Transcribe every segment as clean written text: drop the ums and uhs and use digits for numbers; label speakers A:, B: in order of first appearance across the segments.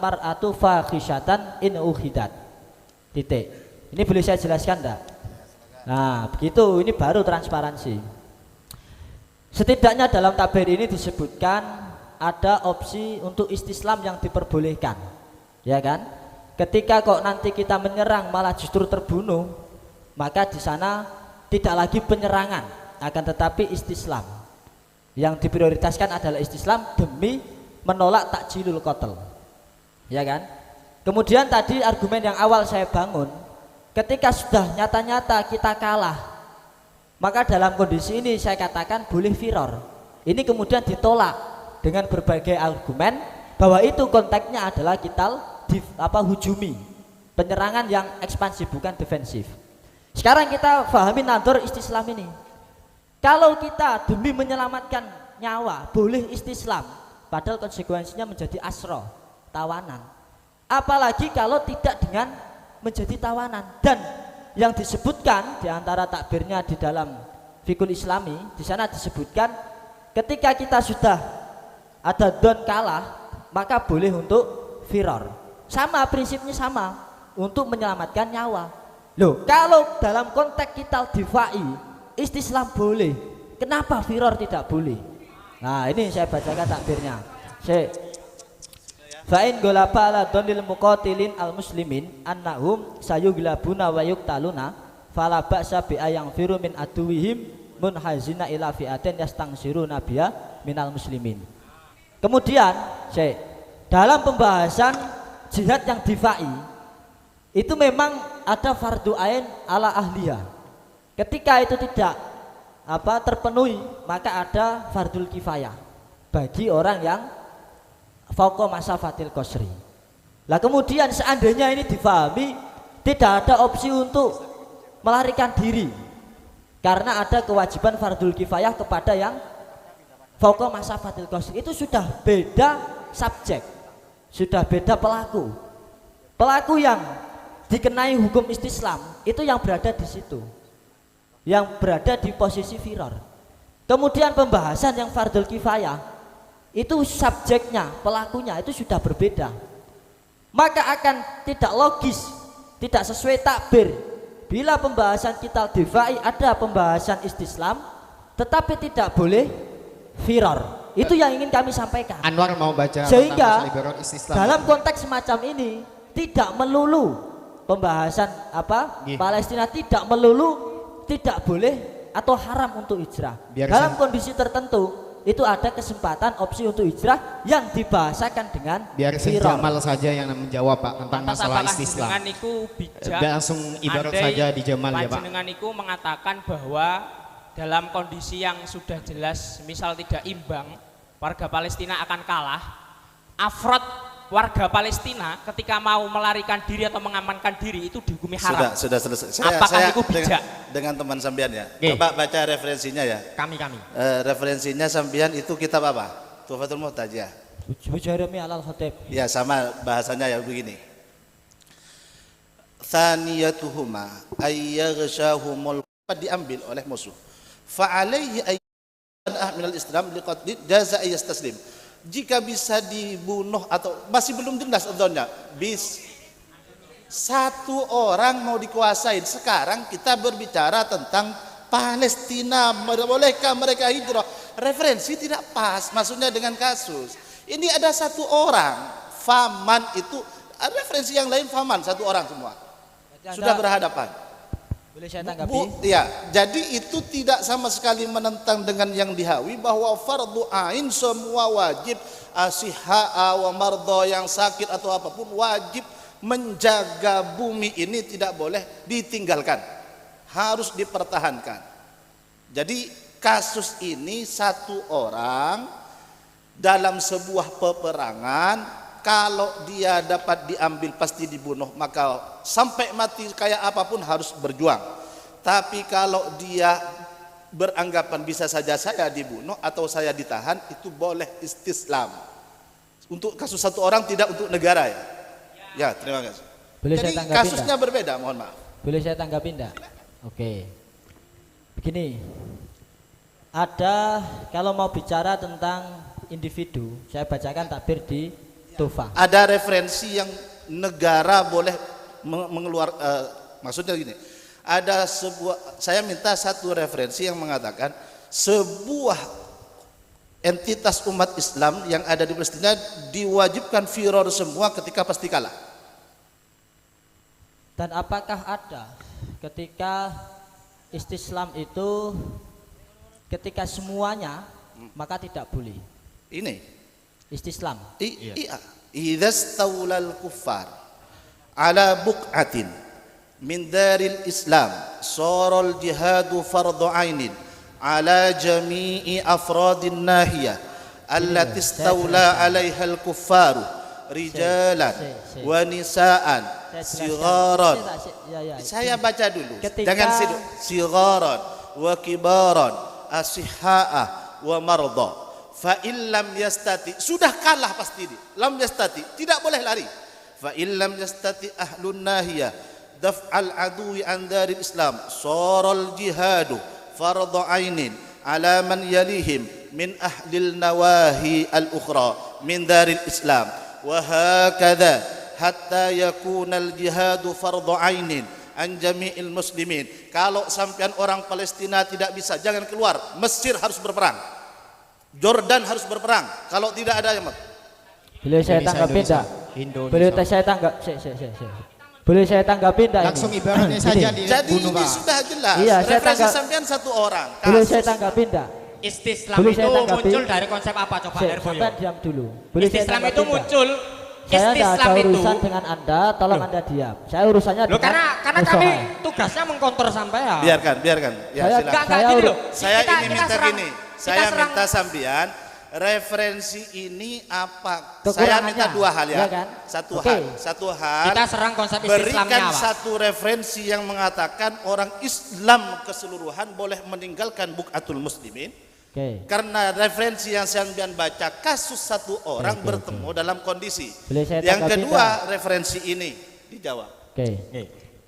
A: mar'atu fakhisyatan in ukhidat. Titik. Ini boleh saya jelaskan enggak? Nah, begitu, ini baru transparansi. Setidaknya dalam tabir ini disebutkan ada opsi untuk istislam yang diperbolehkan. Ya kan? Ketika kok nanti kita menyerang malah justru terbunuh, maka di sana tidak lagi penyerangan, akan tetapi istislam. Yang diprioritaskan adalah istislam demi menolak takjilul qatl. Ya kan? Kemudian tadi argumen yang awal saya bangun, ketika sudah nyata-nyata kita kalah, maka dalam kondisi ini saya katakan boleh firor. Ini kemudian ditolak dengan berbagai argumen bahwa itu konteksnya adalah kita hujumi, penyerangan yang ekspansif bukan defensif. Sekarang kita pahami nador istislam ini. Kalau kita demi menyelamatkan nyawa boleh istislam, padahal konsekuensinya menjadi asro, tawanan. Apalagi kalau tidak dengan menjadi tawanan. Dan yang disebutkan diantara takbirnya di dalam fikul islami, di sana disebutkan ketika kita sudah ada don kalah, maka boleh untuk firor. Sama prinsipnya, sama untuk menyelamatkan nyawa. Loh, kalau dalam konteks kita difai istislam boleh, kenapa firor tidak boleh? Nah, ini saya bacakan takbirnya. Fa'in golaba ala donil muqatilin al muslimin annahum sayuglabuna wa yuqtaluna fala ba'sa bi ayang firu min aduwihim munhazina ila fi'atin yastangsiruna biya minal muslimin. Kemudian dalam pembahasan jihad yang difai itu memang ada fardu ain ala ahliya. Ketika itu tidak terpenuhi, maka ada fardul kifayah bagi orang yang fauqa masafatil qasri. Lah kemudian seandainya ini difahami tidak ada opsi untuk melarikan diri karena ada kewajiban fardul kifayah kepada yang fauqa masafatil qasri, itu sudah beda subjek, sudah beda pelaku. Pelaku yang dikenai hukum istislam itu yang berada di situ, yang berada di posisi firor. Kemudian pembahasan yang fardul kifayah itu subjeknya, pelakunya itu sudah berbeda. Maka akan tidak logis, tidak sesuai takbir bila pembahasan kita difai ada pembahasan istislam tetapi tidak boleh firor. Itu yang ingin kami sampaikan.
B: Anwar mau baca
A: sehingga dalam konteks semacam ini tidak melulu pembahasan Palestina, tidak melulu tidak boleh atau haram untuk hijrah. Dalam kondisi tertentu itu ada kesempatan opsi untuk hijrah yang dibahasakan dengan
B: biar Jamal saja yang menjawab Pak tentang masalah istislam.
C: Dengan iku bijak.
B: Langsung ibarat saja di Jamal ya Pak.
C: Dengan iku mengatakan bahwa dalam kondisi yang sudah jelas misal tidak imbang, warga Palestina akan kalah. Afrod warga Palestina ketika mau melarikan diri atau mengamankan diri itu dihukumi haram.
D: Sudah selesai.
C: Apakah itu bijak?
D: Dengan teman sambian ya. Coba baca referensinya ya.
C: Kami.
D: Referensinya sambian itu kitab apa? Tuhfatul Muhtajah.
A: Jeremy Al-Khatib.
D: Ya sama bahasanya ya begini. Thaniyatuhuma ayyaghshahumul diambil oleh musuh. Fa'alaihi ayyan minal islam liqatli jaza ayastaslim. Jika bisa dibunuh atau masih belum jelas adonnya, satu orang mau dikuasain. Sekarang kita berbicara tentang Palestina, bolehkah mereka hijrah? Referensi tidak pas, maksudnya dengan kasus ini ada satu orang faman, itu referensi yang lain faman, satu orang semua sudah berhadapan.
A: Boleh saya tanggapi?
D: Ya, jadi itu tidak sama sekali menentang dengan yang dihawi bahwa fardu ain semua wajib, asihha wa mardha yang sakit atau apapun wajib menjaga bumi ini tidak boleh ditinggalkan, harus dipertahankan. Jadi kasus ini satu orang dalam sebuah peperangan, kalau dia dapat diambil pasti dibunuh, maka sampai mati kayak apapun harus berjuang. Tapi kalau dia beranggapan bisa saja saya dibunuh atau saya ditahan, itu boleh istislam. Untuk kasus satu orang, tidak untuk negara ya. Ya, terima kasih.
A: Boleh
D: jadi
A: saya tanggapi
D: kasusnya enggak? Berbeda, mohon maaf.
A: Boleh saya tanggapi enggak? Oke. Begini. Ada kalau mau bicara tentang individu, saya bacakan takbir di Tufa.
D: Ada referensi yang negara boleh maksudnya gini. Ada sebuah, saya minta satu referensi yang mengatakan sebuah entitas umat Islam yang ada di Palestina diwajibkan firor semua ketika pasti kalah.
A: Dan apakah ada ketika istislam itu ketika semuanya maka tidak boleh?
D: Ini
A: Istislam.
D: iya. Idza stawlal kuffar ala buq'atin min daril Islam saral jihadu fardhu ainin ala jami'i afradin nahiyah allati istawla 'alaiha al kuffaru rijalan wa nisaan sigharan. Saya baca dulu. Jangan sigharan wa kibaran asihha'a wa marda. Fa illam yastati, sudah kalah pasti dia. Lam yastati, tidak boleh lari. Fa illam yastati ahlun nahiyah daf'al adui an daril Islam saral jihadu fardhu ainin ala man yalihim min ahlil nawahi al ukhra min daril Islam wa hakadha hatta yakuna al jihadu fardhu ainin an jami'il muslimin. Kalau sampean orang Palestina tidak bisa, jangan keluar. Mesir harus berperang, Jordan harus berperang. Kalau tidak ada yang
A: boleh saya tanggapi enggak? Boleh saya tanggap boleh saya tanggapi enggak?
B: Langsung ibaratnya saja
D: jadi
B: dibunuh,
D: ini
B: Pak.
D: sudah jelas.
A: Iya, saya
D: referensi
A: tanggap.
D: sampean satu orang.
A: Boleh saya tanggapi enggak?
C: Istislam
A: Boleh
C: itu
A: saya tanggapi?
C: muncul dari konsep apa coba Herboyo?
A: Sampai diam dulu. Boleh saya
C: Istislam
A: tanggapi
C: itu
A: enggak?
C: muncul.
A: Saya tidak ada
C: Istislam itu
A: urusan dengan Anda, tolong Anda diam. Saya urusannya
C: loh,
A: dengan
C: karena kami tugasnya mengkonter sampean.
D: Biarkan. Ya,
A: Saya-
D: silakan.
C: Enggak gini loh.
D: Saya
C: Kita-
D: ini
C: kita
D: minta
C: serang-
D: gini.
C: kita
D: Saya
C: serang-
D: minta sampean referensi ini apa? Saya
A: Kekurangannya,
D: minta dua hal ya.
A: ya kan?
D: Satu
A: Oke.
D: hal. Satu hal.
C: Kita serang konsep Islamnya,
D: Berikan
C: Pak.
D: satu referensi yang mengatakan orang Islam keseluruhan boleh meninggalkan Buq'atul Muslimin.
A: Oke.
D: Karena referensi yang saya baca kasus satu orang
A: Oke,
D: bertemu dalam kondisi.
A: Boleh saya
D: Yang
A: tanggapi,
D: kedua
A: Pak?
D: referensi ini dijawab.
A: Oke.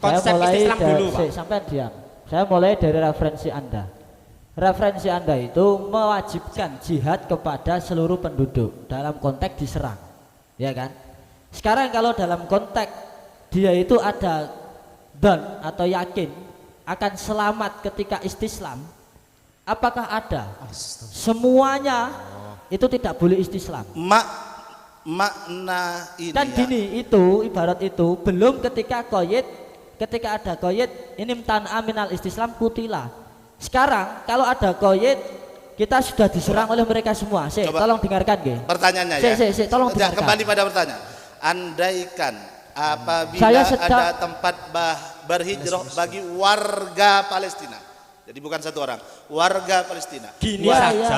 C: Konsep
A: Saya mulai
C: Islam dulu, Pak.
A: sampai diam. Saya mulai dari referensi Anda. Referensi Anda itu mewajibkan jihad kepada seluruh penduduk dalam konteks diserang, ya kan? Sekarang kalau dalam konteks dia itu ada dan atau yakin akan selamat ketika istislam, apakah ada? Semuanya itu tidak boleh istislam.
D: Makna ini
A: Dan
D: ya.
A: gini, itu ibarat itu belum ketika ada koyit ini tan aminal istislam kutila. Sekarang kalau ada koyit kita sudah diserang oleh mereka semua.
D: Coba.
A: Tolong dengarkan, nggih.
D: Pertanyaannya ya.
A: Tolong
D: Tidak,
A: dengarkan.
D: kembali pada pertanyaan. Andaikan apabila
A: Saya sedang-
D: ada tempat berhijrah bagi warga Palestina. Jadi bukan satu orang, warga Palestina.
C: Gini
A: Ya,
C: saja,
A: ya.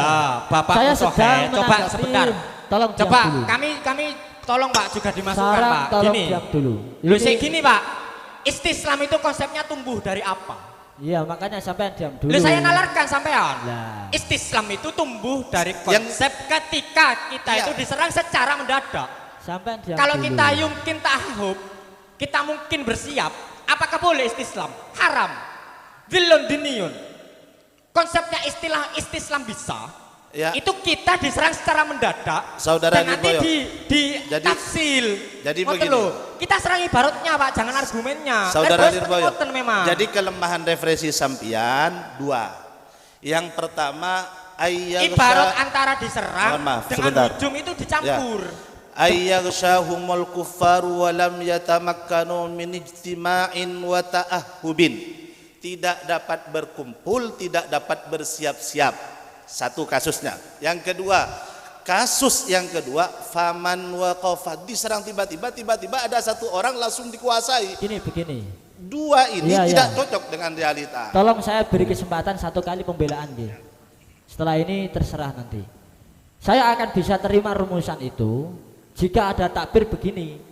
C: Bapak
A: Saya
C: Musohe,
A: sedang
C: coba
A: menanggapi.
C: sebentar.
A: Tolong diam
C: Coba
A: dulu.
C: kami tolong Pak juga dimasukkan
A: Sarang,
C: Pak.
A: tolong
C: Gini.
A: diam dulu.
C: Lu
A: Ini-
C: gini Pak. Istislam itu konsepnya tumbuh dari apa?
A: Iya, makanya sampai diam dulu.
C: Lu saya nalarkan sampean.
A: Lah.
C: Istislam itu tumbuh dari konsep ketika kita
D: Iya.
C: itu diserang secara mendadak.
A: Sampai diam
C: Kalau
A: dulu.
C: kita yumkin ta'ahub, kita mungkin bersiap, apakah boleh istislam? Haram. Dhillun diniyun. Konsepnya istislam bisa.
D: Ya.
C: Itu kita diserang secara mendadak.
D: Saudara
C: dan nanti
D: Lirboyo.
C: di
D: Jadi-
C: tafsil.
D: jadi
C: Ngoten
D: begini.
C: lho. Kita serang ibaratnya Pak, jangan argumennya.
D: Saudara
C: Lirboyo seperti
D: Lirboyo.
C: ngoten memang.
D: Jadi kelemahan referensi sampian dua. Yang pertama
C: ibarat antara diserang
D: Mohon maaf,
C: dengan
D: sebentar.
C: hujum itu dicampur.
D: ayyaghshahumul kuffaru wa lam yatamakkanu min ijtima'in wa ta'ahubin. Tidak dapat berkumpul, tidak dapat bersiap-siap. Satu kasusnya. Yang kedua, kasus yang kedua, faman waqafa, diserang tiba-tiba ada satu orang langsung dikuasai.
A: Begini.
D: Dua ini
A: Iya,
D: tidak
A: iya.
D: cocok dengan realita.
A: Tolong saya beri kesempatan satu kali pembelaan, nggih. Setelah ini terserah nanti. Saya akan bisa terima rumusan itu jika ada takbir begini.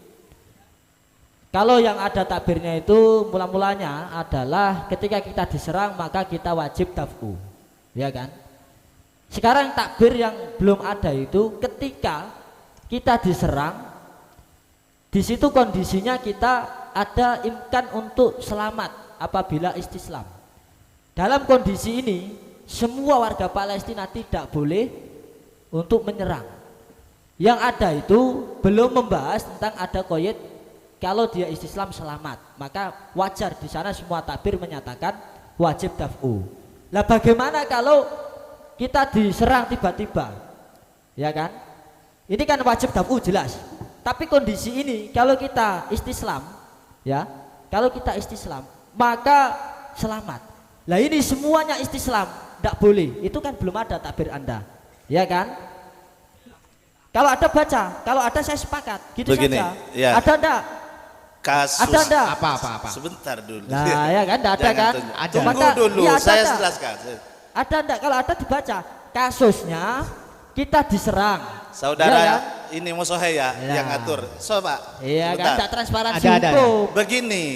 A: Kalau yang ada takbirnya itu mula-mulanya adalah ketika kita diserang maka kita wajib dafku, ya kan? Sekarang takbir yang belum ada itu ketika kita diserang, di situ kondisinya kita ada imkan untuk selamat apabila istislam. Dalam kondisi ini semua warga Palestina tidak boleh untuk menyerang. Yang ada itu belum membahas tentang ada koyit kalau dia istislam selamat, maka wajar di sana semua takbir menyatakan wajib daf'u. Lah bagaimana kalau kita diserang tiba-tiba, ya kan? Ini kan wajib daf'u jelas. Tapi kondisi ini kalau kita istislam, ya, kalau kita istislam maka selamat. Lah ini semuanya istislam, tidak boleh. Itu kan belum ada takbir Anda, ya kan? Kalau ada baca, kalau ada saya sepakat, gitu
D: Begini,
A: saja.
D: ya.
A: Ada enggak?
D: Kasus
A: Ada enggak?
B: Apa?
D: Sebentar dulu.
A: Nah, ya kan, enggak ada
D: Jangan
A: kan?
D: tunjuk.
B: Ada.
D: Tunggu
A: Maka,
D: dulu,
A: iya,
D: saya
A: ada.
D: jelaskan.
A: Ada enggak? Kalau ada dibaca. Kasusnya kita diserang.
D: Saudara,
A: Iya kan?
D: ini musuh ya
A: Ya.
D: yang ngatur. Coba.
A: Iya kan,
D: sebentar.
A: enggak transparansi
B: Ada.
A: hukum.
D: Begini,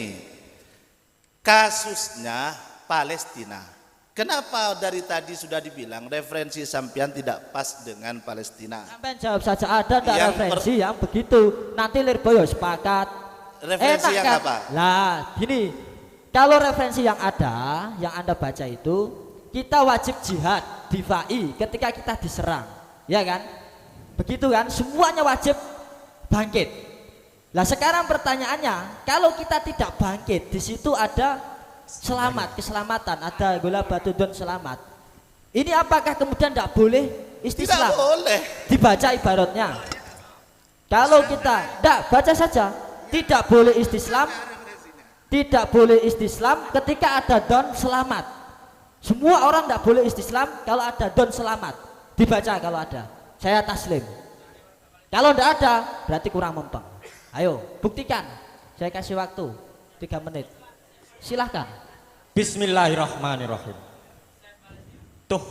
D: kasusnya Palestina. Kenapa dari tadi sudah dibilang referensi sampean tidak pas dengan Palestina?
A: Sampai jawab saja, ada enggak
D: Yang
A: referensi yang begitu? Nanti Lirboyo sepakat.
D: Referensi
A: Enak
D: yang
A: kan?
D: apa?
A: Lah, gini. Kalau referensi yang ada, yang Anda baca itu, kita wajib jihad, difai ketika kita diserang. Ya kan? Begitu kan? Semuanya wajib bangkit. Lah sekarang pertanyaannya, kalau kita tidak bangkit, di situ ada selamat, keselamatan, ada gola batu don selamat. Ini apakah kemudian tidak boleh
D: Tidak
A: istislam?
D: boleh.
A: Dibaca ibaratnya. Kalau kita tidak baca saja, tidak boleh istislam, tidak boleh istislam ketika ada don selamat. Semua orang tidak boleh istislam kalau ada don selamat. Dibaca kalau ada. Saya taslim. Kalau tidak ada, berarti kurang mempeng. Ayo, buktikan. Saya kasih waktu 3 menit. Silahkan.
E: Bismillahirrahmanirrahim. Tuh